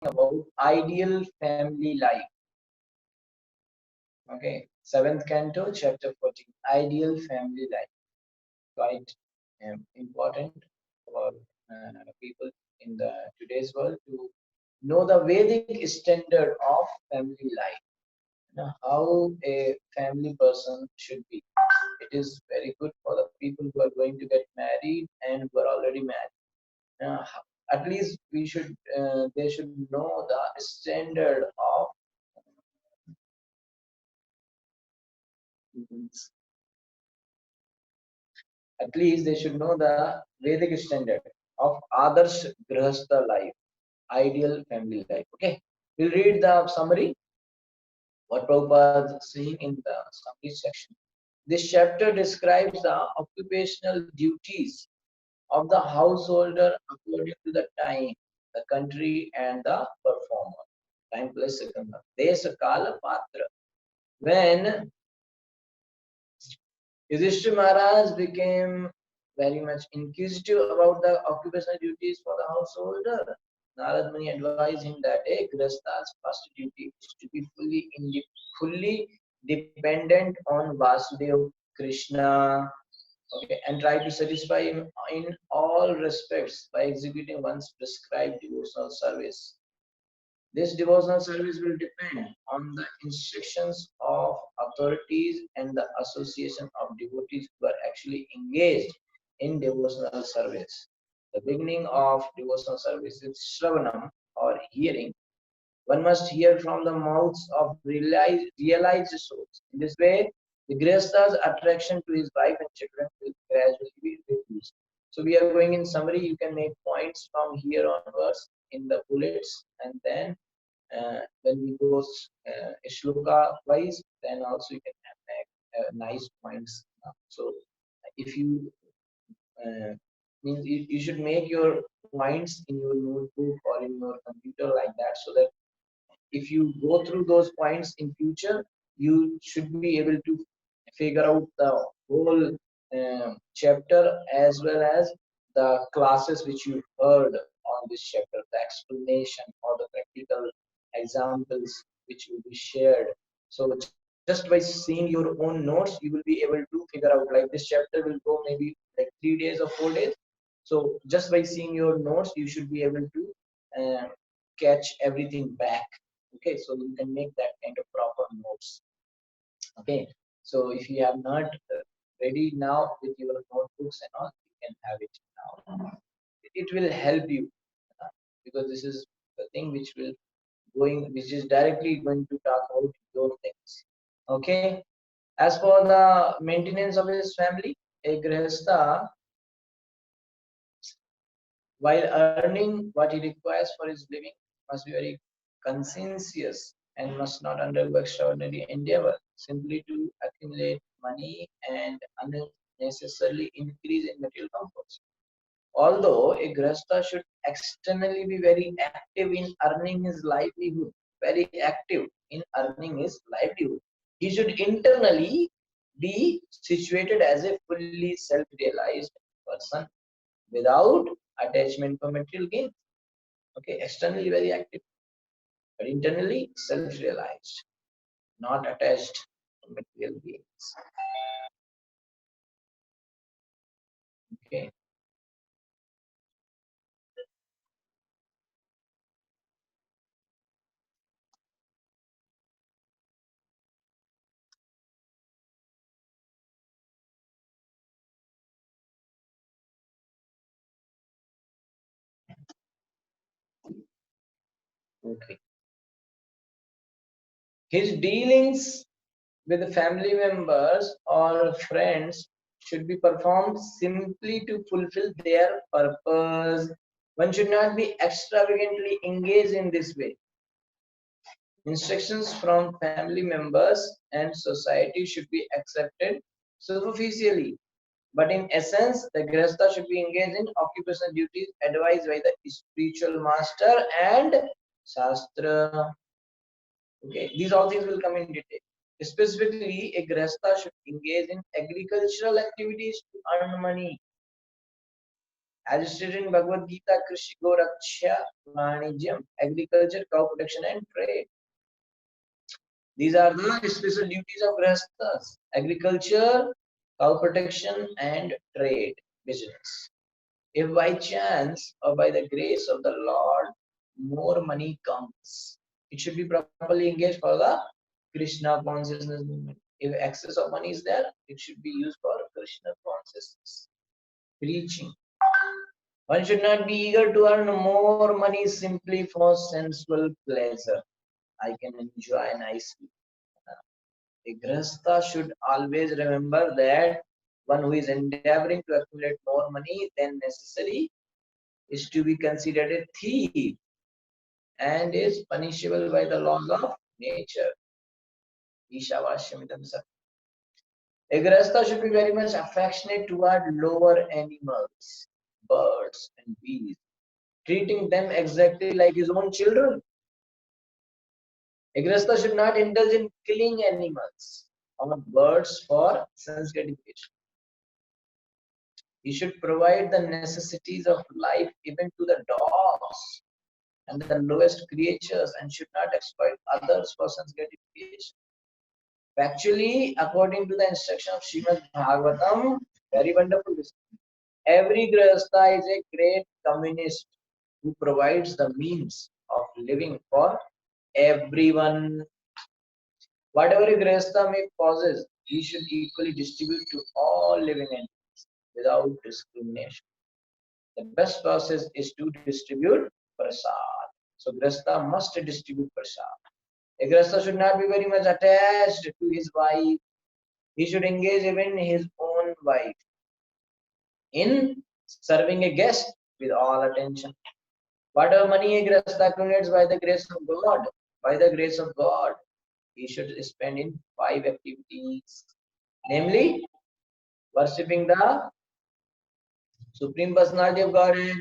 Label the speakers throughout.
Speaker 1: about ideal family life. Okay, 7th canto, chapter 14, ideal family life. Quite important for people in the today's world to know the Vedic standard of family life. How a family person should be. It is very good for the people who are going to get married and who are already married. Uh, at least we should they should know the standard of at least they should know the Vedic standard of Adarsh Grihastha life, ideal family life. Okay, we'll read the summary. What Prabhupada is saying in the summary section. This chapter describes the occupational duties of the householder according to the time, the country, and the performer. Time plus second. Desa Kala Patra. When Yudhishthira Maharaj became very much inquisitive about the occupational duties for the householder, Narad Muni advised him that a Grihastha's first duty is to be fully dependent on Vasudev, Krishna, okay, and try to satisfy him in all respects by executing one's prescribed devotional service. This devotional service will depend on the instructions of authorities and the association of devotees who are actually engaged in devotional service. The beginning of devotional service is Shravanam or hearing. One must hear from the mouths of realized souls. In this way, the Grihastha's attraction to his wife and children will gradually be reduced. So we are going in summary. You can make points from here onwards in the bullets, and then when we go shloka wise, then also you can have nice points. So if you means you should make your points in your notebook or in your computer like that, so that if you go through those points in future, you should be able to figure out the whole chapter as well as the classes which you heard on this chapter, the explanation or the practical examples which will be shared. So just by seeing your own notes, you will be able to figure out, like, this chapter will go maybe like 3 days or 4 days. So just by seeing your notes, you should be able to catch everything back. Okay, so you can make that kind of proper notes. Okay, so if you have not ready now with your notebooks and all, you can have it now. It will help you because this is the thing which will which is directly going to talk about your things. Okay, as for the maintenance of his family, a grihastha, while earning what he requires for his living, must be very conscientious and must not undergo extraordinary endeavor simply to accumulate money and unnecessarily increase in material comforts. Although a grihastha should externally be very active in earning his livelihood, very active in earning his livelihood, he should internally be situated as a fully self-realized person without attachment for material gain. Okay, externally very active, but internally self-realized, not attached to material gains. Okay, okay. His dealings with the family members or friends should be performed simply to fulfill their purpose. One should not be extravagantly engaged in this way. Instructions from family members and society should be accepted superficially, but in essence, the Grihastha should be engaged in occupational duties advised by the spiritual master and Shastra. Okay, these all things will come in detail. Specifically, a Grihastha should engage in agricultural activities to earn money. As stated in Bhagavad Gita, Krishi Goraksha, Vanijyam, agriculture, cow protection, and trade. These are the special duties of Grihasthas: agriculture, cow protection, and trade, business. If by chance or by the grace of the Lord more money comes, it should be properly engaged for the Krishna consciousness movement. If excess of money is there, it should be used for Krishna consciousness. Preaching. One should not be eager to earn more money simply for sensual pleasure. I can enjoy nicely. A grahastha should always remember that one who is endeavoring to accumulate more money than necessary is to be considered a thief and is punishable by the laws of nature. Ishavashyamidam sat. A grahastha should be very much affectionate toward lower animals, birds and bees, treating them exactly like his own children. A grahastha should not indulge in killing animals or birds for sense gratification. He should provide the necessities of life even to the dogs and the lowest creatures and should not exploit others for sense gratification. Actually, according to the instruction of Srimad Bhagavatam, very wonderful. Every Grihastha is a great communist who provides the means of living for everyone. Whatever a Grihastha may possess, he should equally distribute to all living entities without discrimination. The best process is to distribute prasad. So Grihastha must distribute prasad. A Grihastha should not be very much attached to his wife. He should engage even his own wife in serving a guest with all attention. Whatever money a Grihastha accumulates by the grace of God, he should spend in 5 activities, namely worshipping the Supreme Personality of Godhead,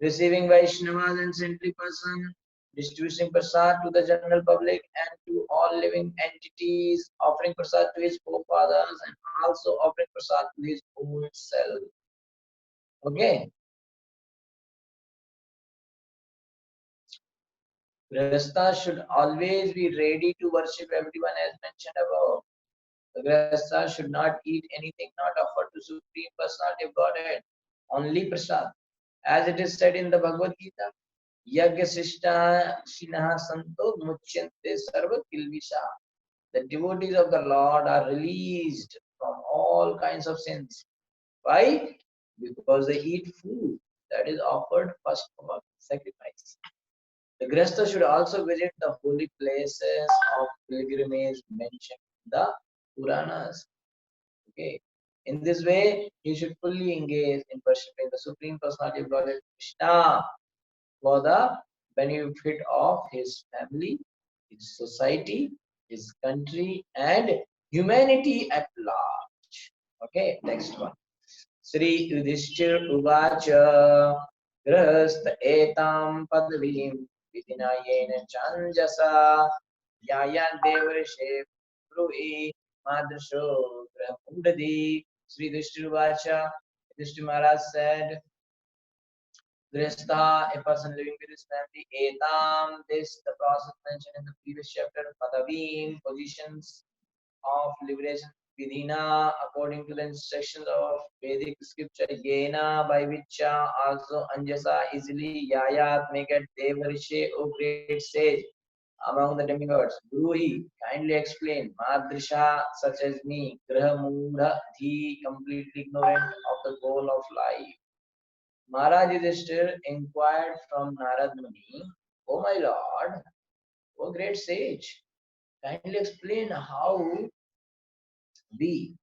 Speaker 1: receiving Vaishnavas and saintly person, distributing prasad to the general public and to all living entities, offering prasad to his forefathers, and also offering prasad to his own self. Okay. Grihastha should always be ready to worship everyone as mentioned above. The Grihastha should not eat anything not offered to Supreme Personality of Godhead, only prasad. As it is said in the Bhagavad Gita, Yagya Sishta Shinaha Santo Muchyante Sarva Kilvisha. The devotees of the Lord are released from all kinds of sins. Why? Because they eat food that is offered first for sacrifice. The Grihastha should also visit the holy places of pilgrimage mentioned in the Puranas. Okay. In this way, he should fully engage in worshipping the Supreme Personality of Godhead Krishna for the benefit of his family, his society, his country, and humanity at large. Okay, next one. Sri Yudhishthir Uvacha Grahastha etam padavim vidina yena chanjasa yayan devarishe brui madrsho grahundadi. Sri Yudhishthir Uvacha, Yudhishthir Maharaj said, Grihastha, a person living with his family, etam, this the process mentioned in the previous chapter, padavim, positions of liberation, vidhina, according to the instructions of Vedic scripture, yena, by which also anjasa, easily, yayat, make it devarishe, O great sage, among the demigods. Bruhi, kindly explain, madrisha, such as me, graha mudha, dhi, completely ignorant of the goal of life. Maharaj Yudhishthir inquired from Narad Muni, O my lord, O great sage, kindly explain how we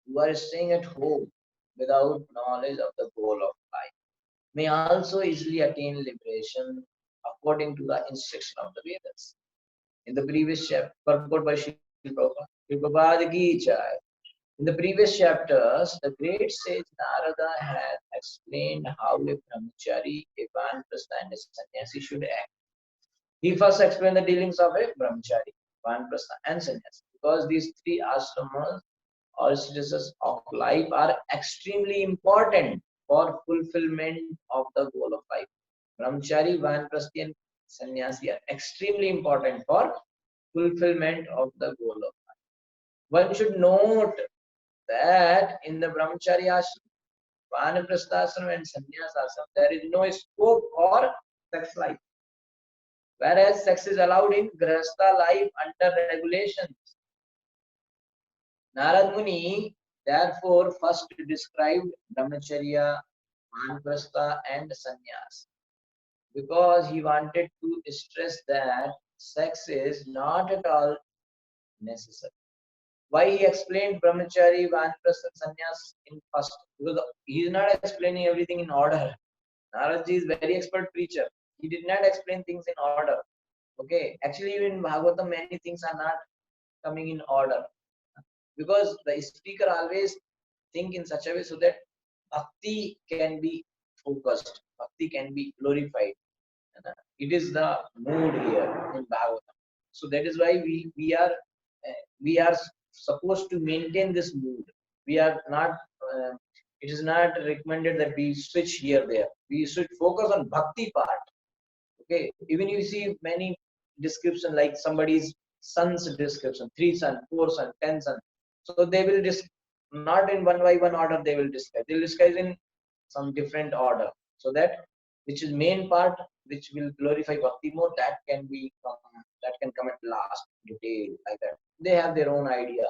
Speaker 1: who are staying at home without knowledge of the goal of life may also easily attain liberation according to the instruction of the Vedas. In the previous chapter, purport by Srila Prabhupada ki jai. In the previous chapters, the great sage Narada had explained how a brahmachari, a vanprastha, and a sannyasi should act. He first explained the dealings of a brahmachari, vanprastha, and sannyasi because these three ashramas or stages of life are extremely important for fulfillment of the goal of life. Brahmachari, Vanaprasthi, and Sannyasi are extremely important for fulfillment of the goal of life. One should note that in the Brahmachari ashram, Vanaprasthashram and Sannyas ashram, there is no scope for sex life. Whereas sex is allowed in Grihastha life under regulations. Narad Muni therefore first described Brahmacharya, Vanaprastha and Sannyas because he wanted to stress that sex is not at all necessary. Why he explained Brahmachari, Vanaprastha and Sannyas in first? Because he is not explaining everything in order. Naradji is very expert preacher. He did not explain things in order. Okay, actually even in Bhagavatam many things are not coming in order because the speaker always think in such a way so that bhakti can be focused, bhakti can be glorified. It is the mood here in Bhagavatam. So that is why we are supposed to maintain this mood. We are not. It is not recommended that we switch here there. We should focus on bhakti part. Okay, even you see many description like somebody's son's description, 3 son, 4 son, 10 son. So they will not in one by one order they will describe. They will describe in some different order. So that which is main part which will glorify bhakti more that can come at last detail like that. They have their own idea,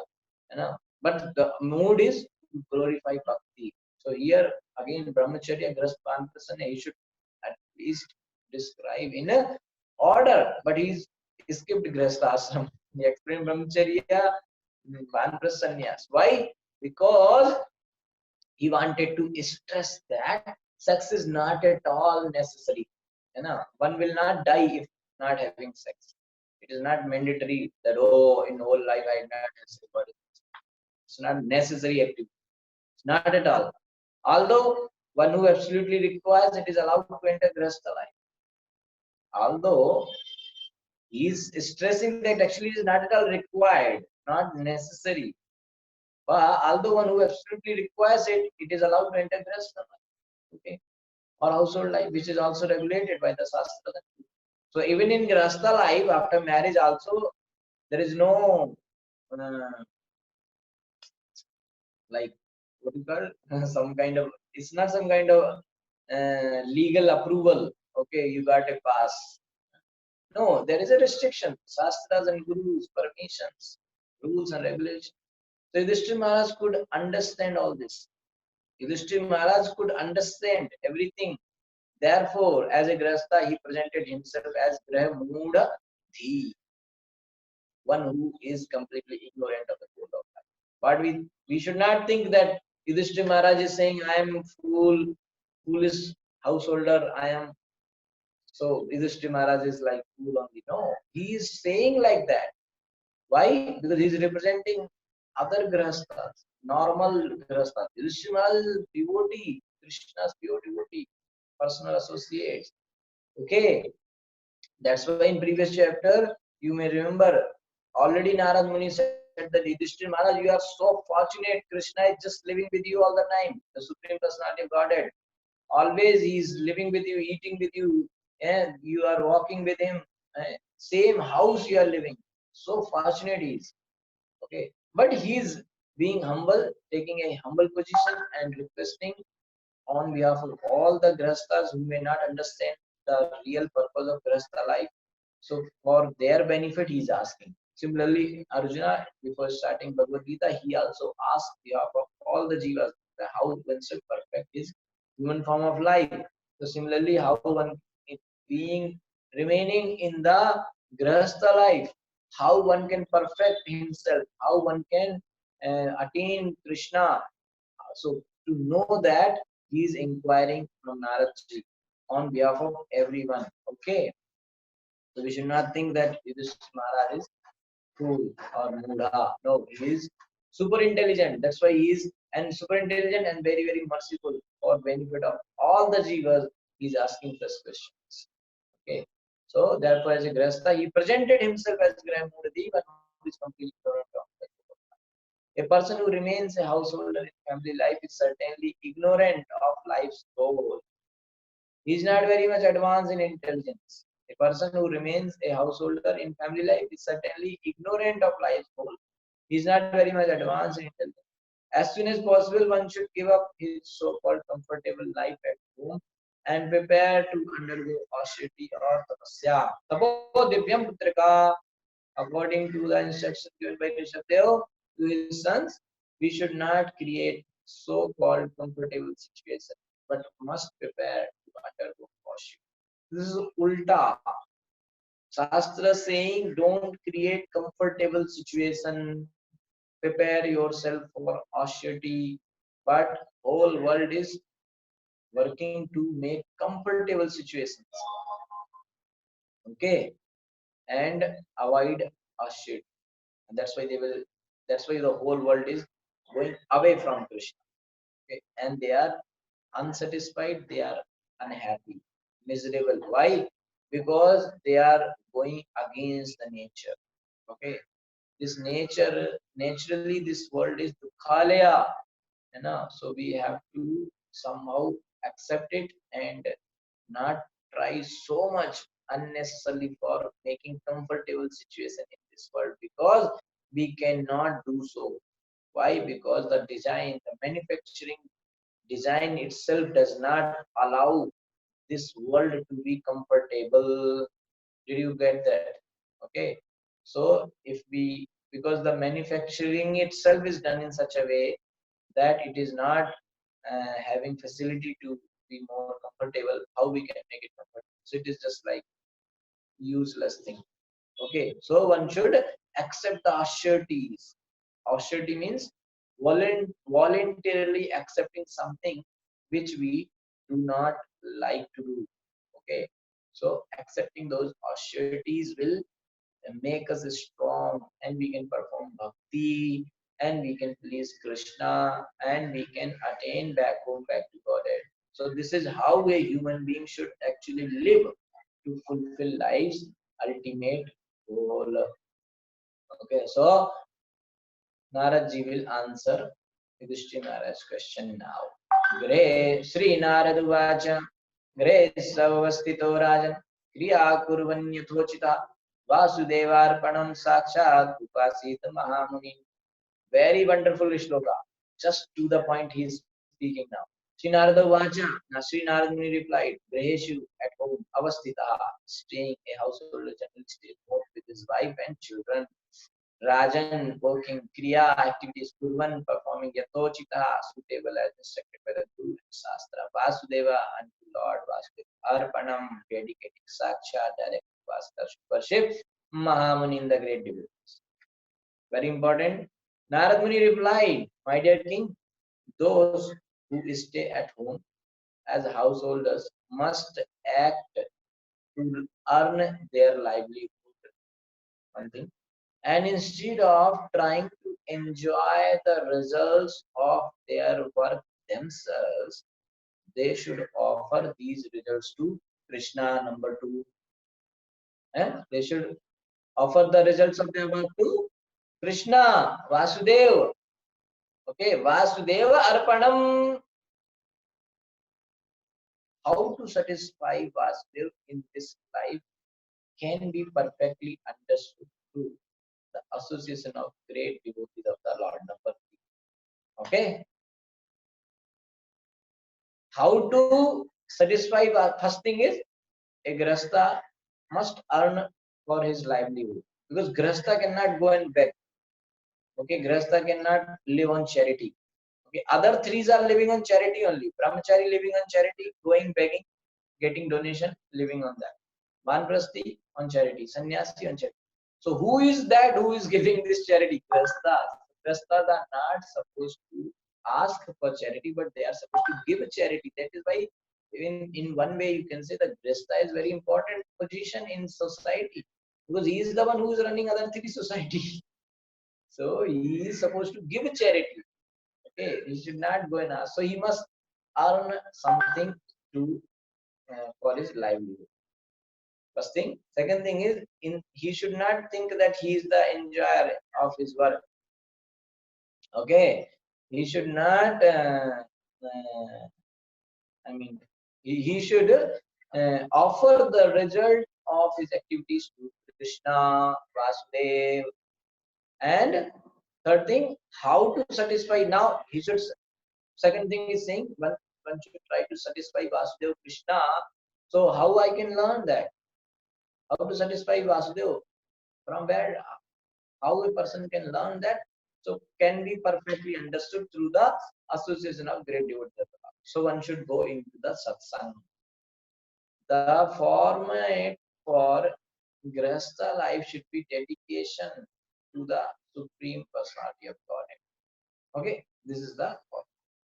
Speaker 1: you know. But the mood is to glorify bhakti. So here again brahmacharya, grahastha, he should at least describe in a order, but he skipped grahastha ashram. He explained brahmacharya, vanaprastha, sannyas. Why? Because he wanted to stress that sex is not at all necessary. You know, one will not die if not having sex. It is not mandatory that in whole life I not have sex. But it's not necessary activity. It's not at all. Although one who absolutely requires it is allowed to enter grahastha life. Although he is stressing that actually is not at all required, not necessary. But although one who absolutely requires it, it is allowed to enter grahastha life. Okay, or household life, which is also regulated by the Shastra. So even in Grahastha life, after marriage also, there is no like what you call some kind of, it's not some kind of legal approval. Okay, you got a pass. No, there is a restriction. Shastras and gurus, permissions, rules and regulations. So Yudhishthira Maharaj could understand all this. Yudhishthira Maharaj could understand everything. Therefore, as a Grahastha, he presented himself as Graha Mooda Dhi, one who is completely ignorant of the code of life. But we should not think that Yudhishthira Maharaj is saying, I am foolish householder, I am. So Yudhishthira Maharaj is like fool only. No, he is saying like that. Why? Because he is representing other Grahasthas, normal Grahasthas. Yudhishthira Maharaj is devotee, Krishna's pure devotee, personal associates. Okay, that's why in previous chapter you may remember already Narad Muni said that Yudhishthira Maharaj, you are so fortunate. Krishna is just living with you all the time. The Supreme Personality of Godhead. Always he is living with you, eating with you, and you are walking with him. Same house you are living. So fortunate he is. Okay, but he is being humble, taking a humble position and requesting on behalf of all the Grahasthas who may not understand the real purpose of Grahastha life. So for their benefit, he is asking. Similarly, Arjuna, before starting Bhagavad Gita, he also asked behalf of all the jivas how one should perfect his human form of life. So similarly, how one being remaining in the Grahastha life, how one can perfect himself, how one can attain Krishna. So to know that, he is inquiring from Naradji on behalf of everyone. Okay. So we should not think that this Maharaj is fool or mudha. No, he is super intelligent. That's why he is and super intelligent and very, very merciful for benefit of all the jivas. He is asking such questions. Okay. So therefore, as a Grahastha, he presented himself as Grahamurti, but who is completely ignorant of that. A person who remains a householder in family life is certainly ignorant of life's goal. He is not very much advanced in intelligence. A person who remains a householder in family life is certainly ignorant of life's goal. He is not very much advanced in intelligence. As soon as possible, one should give up his so-called comfortable life at home and prepare to undergo austerity or tapasya. Tapo divyam putrika, according to the instruction given by Rishabdev to his sons, we should not create so-called comfortable situation, but must prepare to undergo austerity. This is ulta. Shastra saying don't create comfortable situation, prepare yourself for austerity, but whole world is working to make comfortable situations, okay, and avoid austerity. And that's why they will, that's why the whole world is going away from Krishna, okay, and they are unsatisfied, they are unhappy, miserable. Why? Because they are going against the nature, okay. This nature, naturally this world is dukhalaya, you know, so we have to somehow accept it and not try so much unnecessarily for making comfortable situation in this world, because we cannot do so. Why? Because the design, the manufacturing design itself does not allow this world to be comfortable. Did you get that? Okay. So if we, because the manufacturing itself is done in such a way that it is not having facility to be more comfortable, how we can make it comfortable? So it is just like useless thing. Okay. So one should accept the austerities. Austerity means voluntarily accepting something which we do not like to do. Okay. So accepting those austerities will make us strong, and we can perform bhakti, and we can please Krishna, and we can attain back home, back to Godhead. So this is how a human being should actually live to fulfill life's ultimate goal. Okay, so Narad ji will answer Yudhishthira Maharaj's question now. Gre Sri Narad Vacha Gre Savastito Rajan Kriya Kurvanyathochita Vasudevarpanam Sakshat Upasita Mahamuni. Very wonderful shloka. Just to the point he is speaking now. Sri Narada Vacha. Now Sri Narada Muni replied, Greheshu at home, Avastita, staying a householder generally stays home with his wife and children. Rajan working Kriya activities, Kurvan performing Yathochita, suitable as instructed by the Guru and Shastra. Vasudeva unto Lord Vasudeva. Arpanam dedicating Saksha direct Vasudha worship. Mahamuni in the great devotees. Very important. Narad Muni replied, my dear king, those who stay at home as householders must act to earn their livelihood. One thing. And instead of trying to enjoy the results of their work themselves, they should offer these results to Krishna. Number two, they should offer the results of their work to Krishna, Vasudeva. Okay, Vasudeva Arpanam. How to satisfy Vasudeva in this life can be perfectly understood through the association of great devotees of the Lord. Number three. Okay, how to satisfy? First thing is a grasta must earn for his livelihood, because grasta cannot go and beg. Okay, grasta cannot live on charity. Okay, other threes are living on charity only. Brahmachari living on charity, going begging, getting donation, living on that. Vanprasthi on charity, sannyasi on charity. So who is that who is giving this charity? Grastas. Grastas are not supposed to ask for charity, but they are supposed to give charity. That is why, in one way, you can say that Grasta is very important position in society, because he is the one who is running other three society. So he is supposed to give charity. Okay, he should not go and ask. So he must earn something to for his livelihood. First thing. Second thing is, he should not think that he is the enjoyer of his work. Okay, he should not. I mean, he should offer the result of his activities to Krishna, Vasudev, and third thing, how to satisfy. Now he should. Second thing is saying one should try to satisfy Vasudev Krishna. So how I can learn that? How to satisfy Vasudev? From where? How a person can learn that? So can be perfectly understood through the association of great devotees. So one should go into the satsang. The format for Grihastha life should be dedication to the Supreme Personality of Godhead. Okay, this is the format.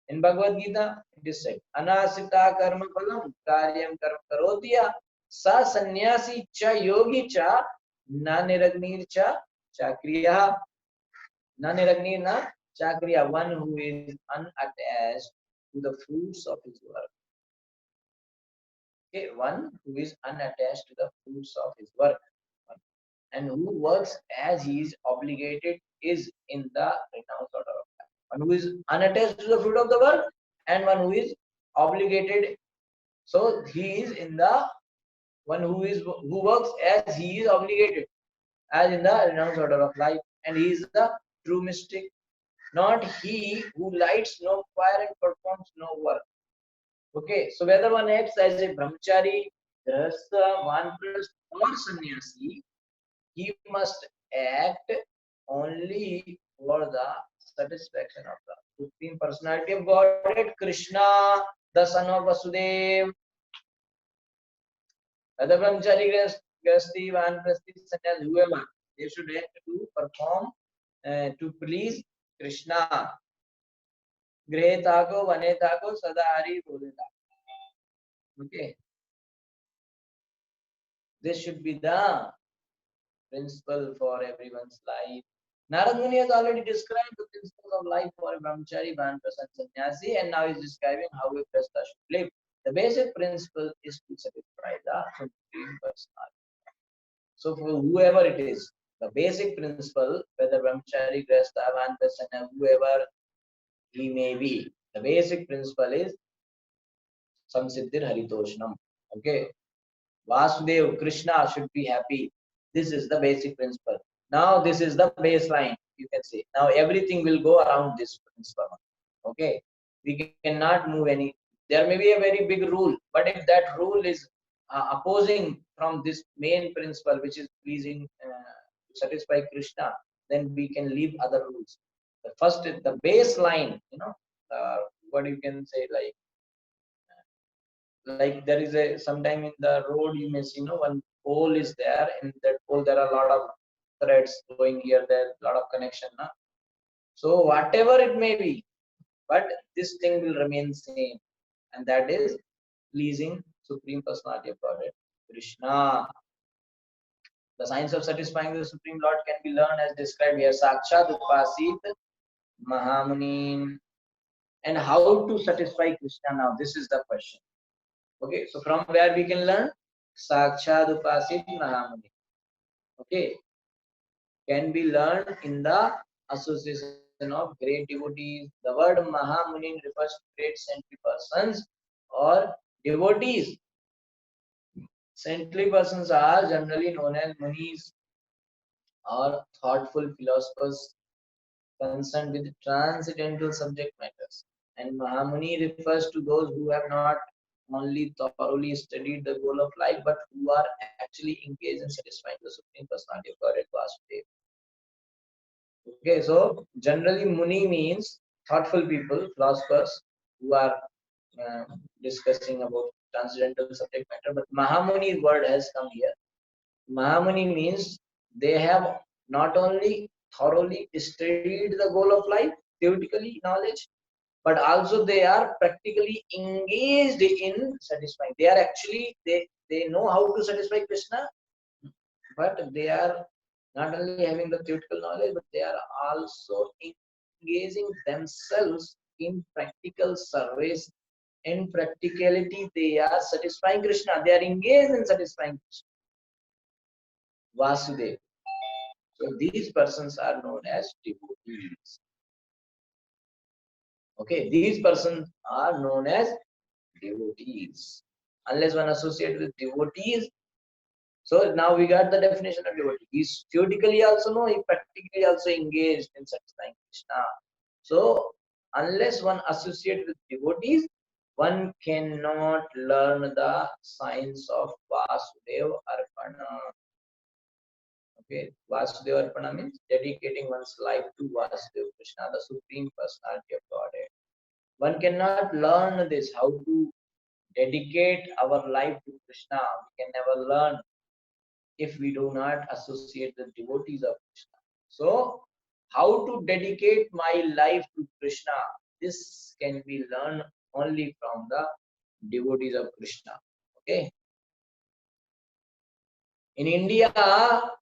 Speaker 1: In Bhagavad Gita, it is said, Anasita karma phalam karyam karma karotiya sa sannyasi cha yogi cha na niragnir cha chakriya na niragnir na chakriya, one who is unattached to the fruits of his work. Okay, one who is unattached to the fruits of his work and who works as he is obligated is in the renounced order of life. One who is unattached to the fruit of the work and one who is obligated. So he is in the one who works as he is obligated, as in the renounced order of life, and he is the true mystic, not he who lights no fire and performs no work. Okay, so whether one acts as a brahmachari, grahastha, vanprasth, or sannyasi, he must act only for the satisfaction of the Supreme Personality of Godhead, Krishna, the son of Vasudev. Whether brahmachari, grahasthi, vanprasthi, sannyasi, whoever, they should act to perform, to please Krishna. Grihe tako, vane tako, sada hari bole tako. Okay, this should be the principle for everyone's life. Narad Muni has already described the principles of life for a brahmachari, vanprastha, and sannyasi, and now he is describing how a prastha should live. The basic principle is to satisfy the Supreme Personality. So for whoever it is, the basic principle, whether brahmachari, grahastha, vanprastha, whoever he may be, the basic principle is samsiddhir haritoshnam. Okay, Vasudev, Krishna should be happy. This is the basic principle. Now this is the baseline, you can say. Now everything will go around this principle. Okay, we cannot move any. There may be a very big rule, but if that rule is opposing from this main principle, which is pleasing to satisfy Krishna, then we can leave other rules. The first, the baseline, what you can say, like there is a sometime in the road you may see, one pole is there. In that pole there are a lot of threads going here, there a lot of connection, so whatever it may be, but this thing will remain same, and that is pleasing Supreme Personality of Godhead, Krishna. The science of satisfying the Supreme Lord can be learned as described here, Sakshat Upasit Mahamuni. And how to satisfy Krishna? Now this is the question. Okay, so from where we can learn? Sakshad Upasit Mahamuni. Okay, can be learned in the association of great devotees. The word Mahamuni refers to great saintly persons or devotees. Saintly persons are generally known as munis or thoughtful philosophers concerned with transcendental subject matters. And Mahamuni refers to those who have not only thoroughly studied the goal of life, but who are actually engaged in satisfying the Supreme Personality of Godhead, Vasudeva. Okay, so generally Muni means thoughtful people, philosophers who are uh, discussing about transcendental subject matter. But Mahamuni word has come here. Mahamuni means they have not only thoroughly studied the goal of life, theoretically knowledge, but also they are practically engaged in satisfying. They are actually they know how to satisfy Krishna, but they are not only having the theoretical knowledge, but they are also engaging themselves in practical service. In practicality, they are satisfying Krishna. They are engaged in satisfying Krishna. Vasudeva. So these persons are known as devotees. Okay, these persons are known as devotees. Unless one associate with devotees, so now we got the definition of devotee. He's theoretically also no, he practically also engaged in satisfying Krishna. So unless one associate with devotees, one cannot learn the science of Vasudeva Arpana. Okay, Vasudeva Arpana means dedicating one's life to Vasudeva Krishna, the Supreme Personality of Godhead. One cannot learn this, how to dedicate our life to Krishna. We can never learn if we do not associate the devotees of Krishna. So, how to dedicate my life to Krishna? This can be learned only from the devotees of Krishna. Okay. In India,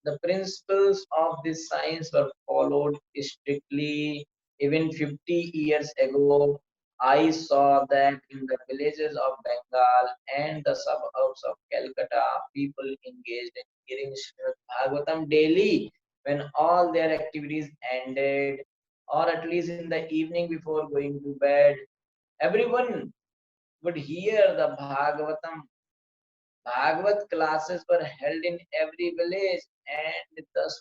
Speaker 1: the principles of this science were followed strictly. Even 50 years ago, I saw that in the villages of Bengal and the suburbs of Calcutta, people engaged in hearing Srimad Bhagavatam daily when all their activities ended, or at least in the evening before going to bed. Everyone would hear the Bhagavatam. Bhagavad classes were held in every village, and the